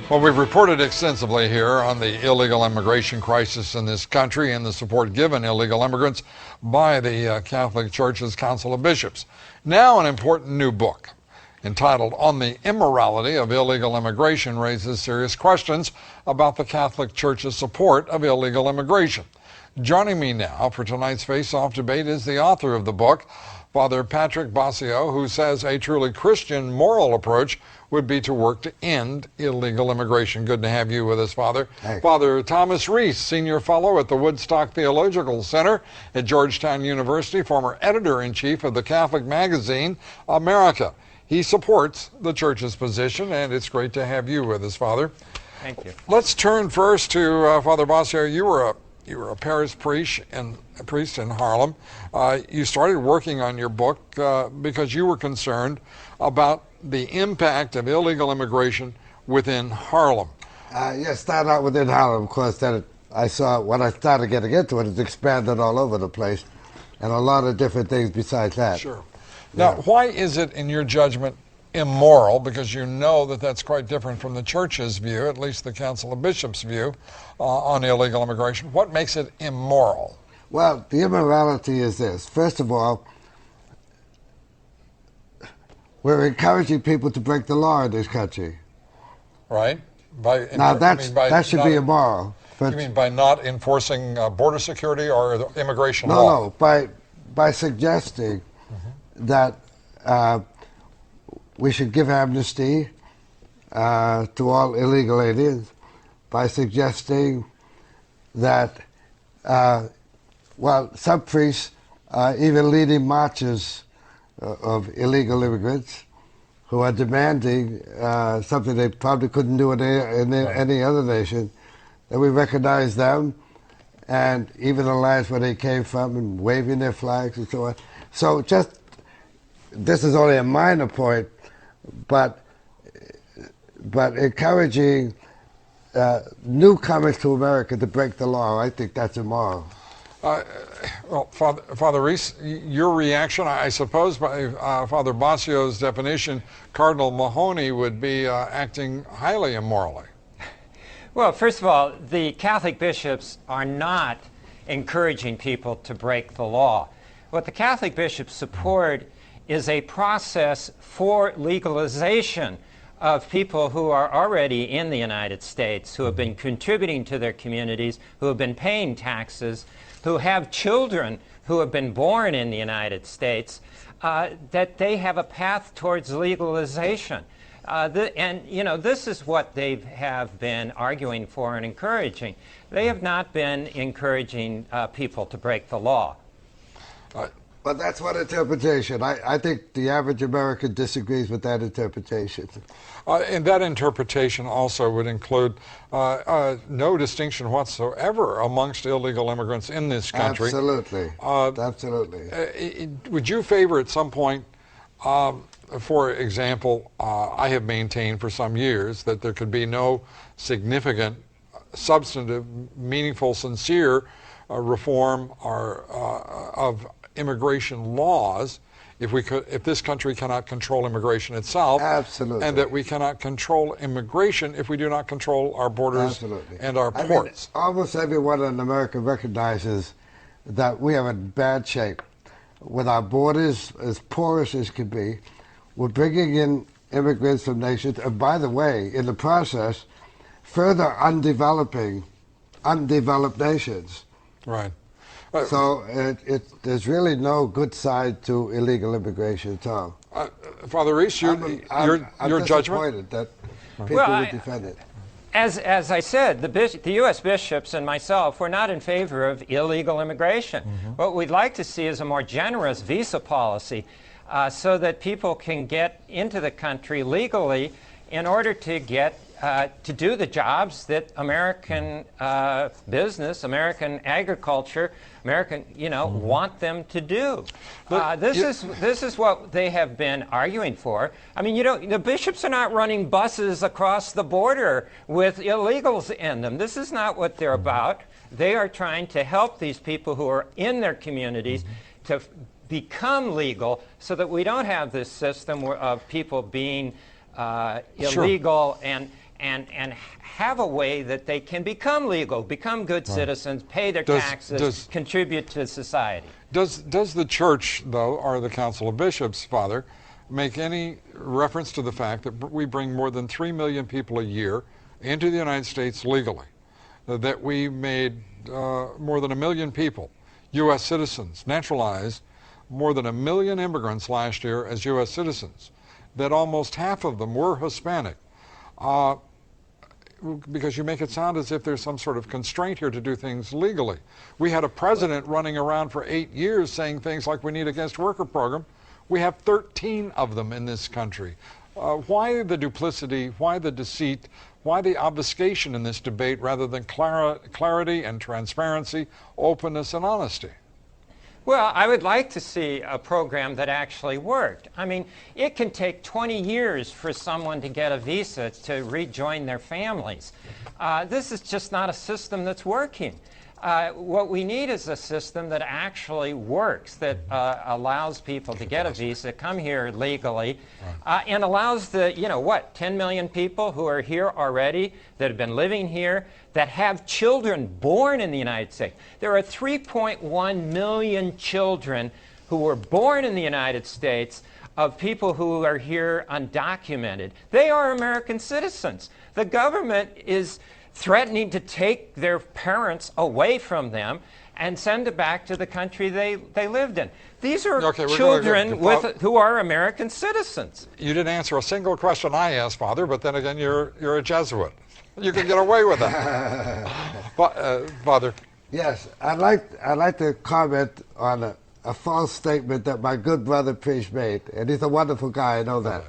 Well, we've reported extensively here on the illegal immigration crisis in this country and the support given illegal immigrants by the Catholic Church's Council of Bishops. Now an important new book entitled On the Immorality of Illegal Immigration raises serious questions about the Catholic Church's support of illegal immigration. Joining me now for tonight's face-off debate is the author of the book, Father Patrick Bosio, who says a truly Christian moral approach would be to work to end illegal immigration. Good to have you with us, Father. Thanks. Father Thomas Reese, Senior Fellow at the Woodstock Theological Center at Georgetown University, former editor-in-chief of the Catholic magazine, America. He supports the Church's position, and it's great to have you with us, Father. Thank you. Let's turn first to Father Bosio. You were a parish priest in Harlem. You started working on your book because you were concerned about the impact of illegal immigration within Harlem. Yeah, started out within Harlem, of course. Then I saw when I started getting into it, it's expanded all over the place, and a lot of different things besides that. Sure. Now, why is it, in your judgment, immoral? Because you know that that's quite different from the Church's view, at least the Council of Bishops' view, on illegal immigration. What makes it immoral? Well, the immorality is this. First of all, we're encouraging people to break the law in this country. Right. Now, that should be immoral. You mean by not enforcing border security or immigration law? No, by suggesting that we should give amnesty to all illegal aliens, by suggesting that, some priests even leading marches of illegal immigrants who are demanding something they probably couldn't do in any other nation, that we recognize them and even the lands where they came from and waving their flags and so on. So this is only a minor point, but encouraging newcomers to America to break the law, I think that's immoral. Well, Father Reese, your reaction, I suppose, by Father Bosio's definition, Cardinal Mahoney would be acting highly immorally. Well, first of all, the Catholic bishops are not encouraging people to break the law. What the Catholic bishops support is a process for legalization of people who are already in the United States, who have been contributing to their communities, who have been paying taxes, who have children who have been born in the United States, that they have a path towards legalization. This is what they have been arguing for and encouraging. They have not been encouraging people to break the law. But that's one interpretation. I think the average American disagrees with that interpretation. And that interpretation also would include no distinction whatsoever amongst illegal immigrants in this country. Absolutely. Absolutely. Would you favor at some point, for example, I have maintained for some years that there could be no significant, substantive, meaningful, sincere reform of immigration laws if this country cannot control immigration itself. Absolutely. And that we cannot control immigration if we do not control our borders and our ports. I mean, almost everyone in America recognizes that we are in bad shape. With our borders as porous as can be, we're bringing in immigrants from nations, and by the way, in the process, further undeveloped nations. Right. So there's really no good side to illegal immigration at all. Father Reese, your I'm judgment? That people would defend it. As I said, the U.S. bishops and myself, we're not in favor of illegal immigration. What we'd like to see is a more generous visa policy so that people can get into the country legally in order to get to do the jobs that American business, American agriculture, American, want them to do. This is what they have been arguing for. I mean, the bishops are not running buses across the border with illegals in them. This is not what they're about. They are trying to help these people who are in their communities to become legal so that we don't have this system of people being illegal. and have a way that they can become legal, become good citizens, pay their taxes, contribute to society. Does the church, though, or the Council of Bishops, Father, make any reference to the fact that we bring more than 3 million people a year into the United States legally, that we made more than 1 million people U.S. citizens, naturalized more than 1 million immigrants last year as U.S. citizens, that almost half of them were Hispanic? Because you make it sound as if there's some sort of constraint here to do things legally. We had a president running around for 8 years saying things like we need a guest worker program. We have 13 of them in this country. Why the duplicity? Why the deceit? Why the obfuscation in this debate rather than clarity and transparency, openness and honesty? Well, I would like to see a program that actually worked. I mean, it can take 20 years for someone to get a visa to rejoin their families. This is just not a system that's working. What we need is a system that actually works, that allows people to get a visa, come here legally, and allows the, 10 million people who are here already, that have been living here, that have children born in the United States. There are 3.1 million children who were born in the United States of people who are here undocumented. They are American citizens. The government is threatening to take their parents away from them and send them back to the country they lived in. These are children who are American citizens. You didn't answer a single question I asked, Father, but then again, you're a Jesuit. You can get away with that. Father. Yes, I'd like to comment on a false statement that my good brother Priest made, and he's a wonderful guy, I know that.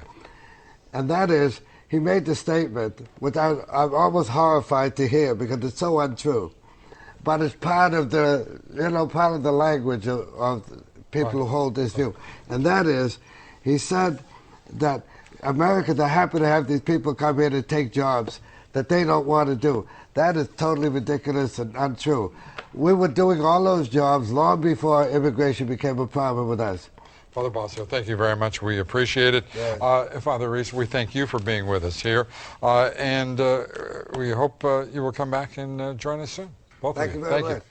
And that is, he made the statement, which I'm almost horrified to hear because it's so untrue. But it's part of the, part of the language of people who hold this view. And that is, he said that Americans are happy to have these people come here to take jobs that they don't want to do. That is totally ridiculous and untrue. We were doing all those jobs long before immigration became a problem with us. Father Bossio, thank you very much. We appreciate it. Yes. Father Reese, we thank you for being with us here. And we hope you will come back and join us soon. Both of you. Thank you very much.